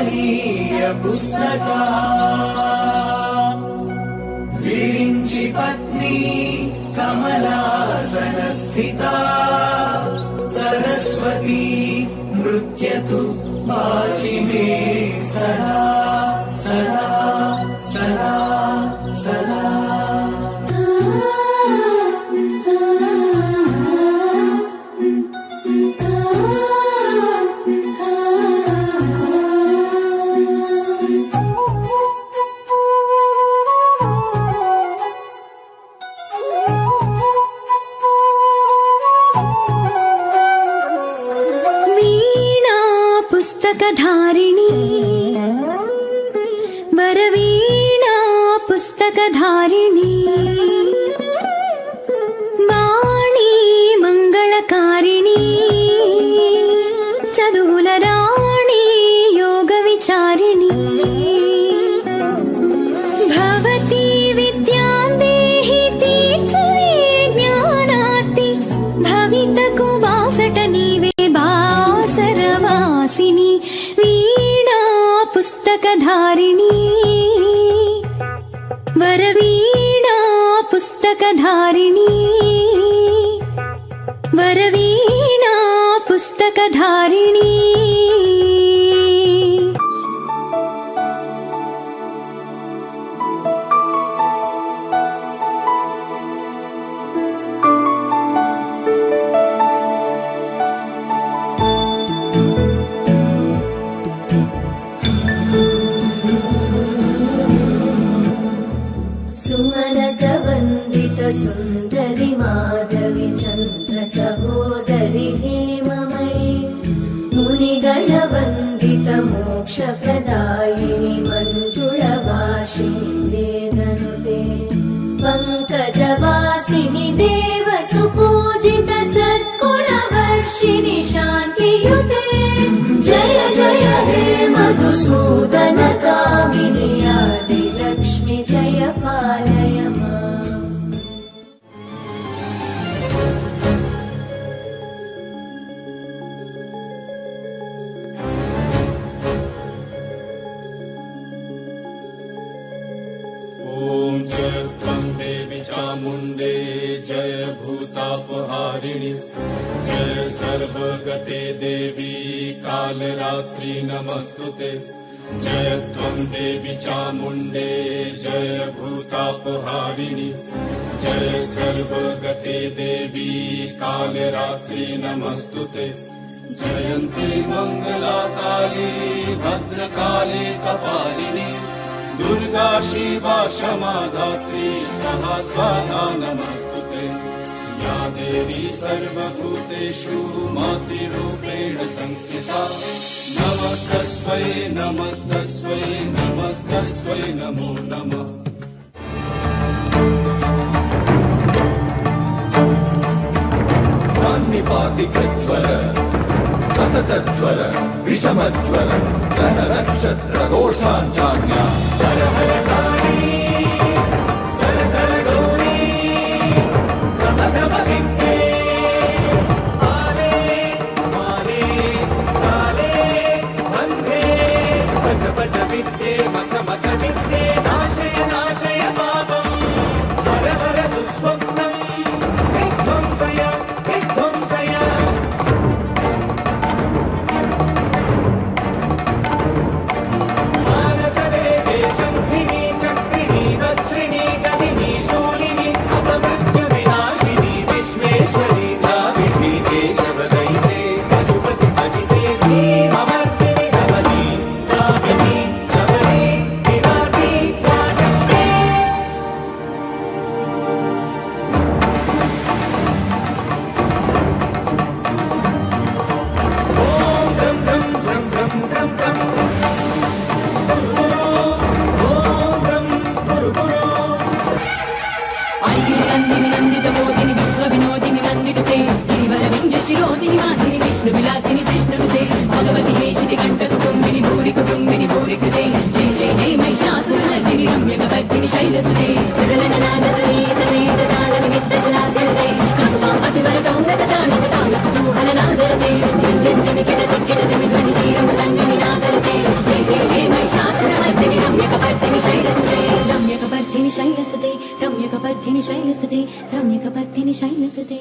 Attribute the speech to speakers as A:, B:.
A: కమనీయ పుస్తక విరించి పత్ని కమలాసన స్థిత సరస్వతి నృత్యతు వాచి మే సదా సదా సదా సదా.
B: पुस्तकधारिणी वरवीणा पुस्तकधारिणी वाणी मंगलकारिणी चदुल राणी योग विचारिणी भवती विद्यां देहि तीर्थे ज्ञानाति भवितकु बासट नीवे बासरवासिनी वीणा पुस्तकधारिणी वरवीणा पुस्तकधारिणी वरवीणा पुस्तकधारिणी.
C: सुमनसवन्दित सुन्दरि माधवि चन्द्र सहोदरि हेममयि मुनिगणवन्दित मोक्षप्रदायिनि मञ्जुळभाषिणि वेदनुते पङ्कजवासिनि देव सुपूजित सद्गुणवर्षिणि शान्तियुते जय जय हे मधुसूदन कामिनि आदि लक्ष्मि जय पालय माम्.
D: ॐ जय त्वं देवी चामुण्डे जय भूतापहारिणि जय सर्वगते देवी कालरात्रि नमस्तुते जय त्वं देवी चामुण्डे जय भूतापहारिणि जय सर्वगते देवी कालरात्रि नमस्तुते जयन्ती मंगला काली भद्रकाली कपालिनी दुर्गा शिवा क्षमा धात्री स्वाहा स्वाहा नमस्तुते या देवी सर्वभूतेषु मातृरूपेण संस्थिता नमस्तस्मै नमस्तस्मै नमस्तस्मै नमो नमः.
E: सान्निपातिकज्वर सततज्वर विषमज्वर ग्रह नक्षत्र दोषाञ्चाज्ञा हर हर काली सर सर गौरी गम गम विद्ये आले माले काले बन्धे भज भज विद्ये मख मख विद्ये नाशय नाशय पापम् हर हर दुःस्वप्नम् विध्वंसय विध्वंसय.
C: जय जय
B: शैलसुते रम्यकपर्दिनि शैलसुते रम्यकपर्दिनि शैलसुते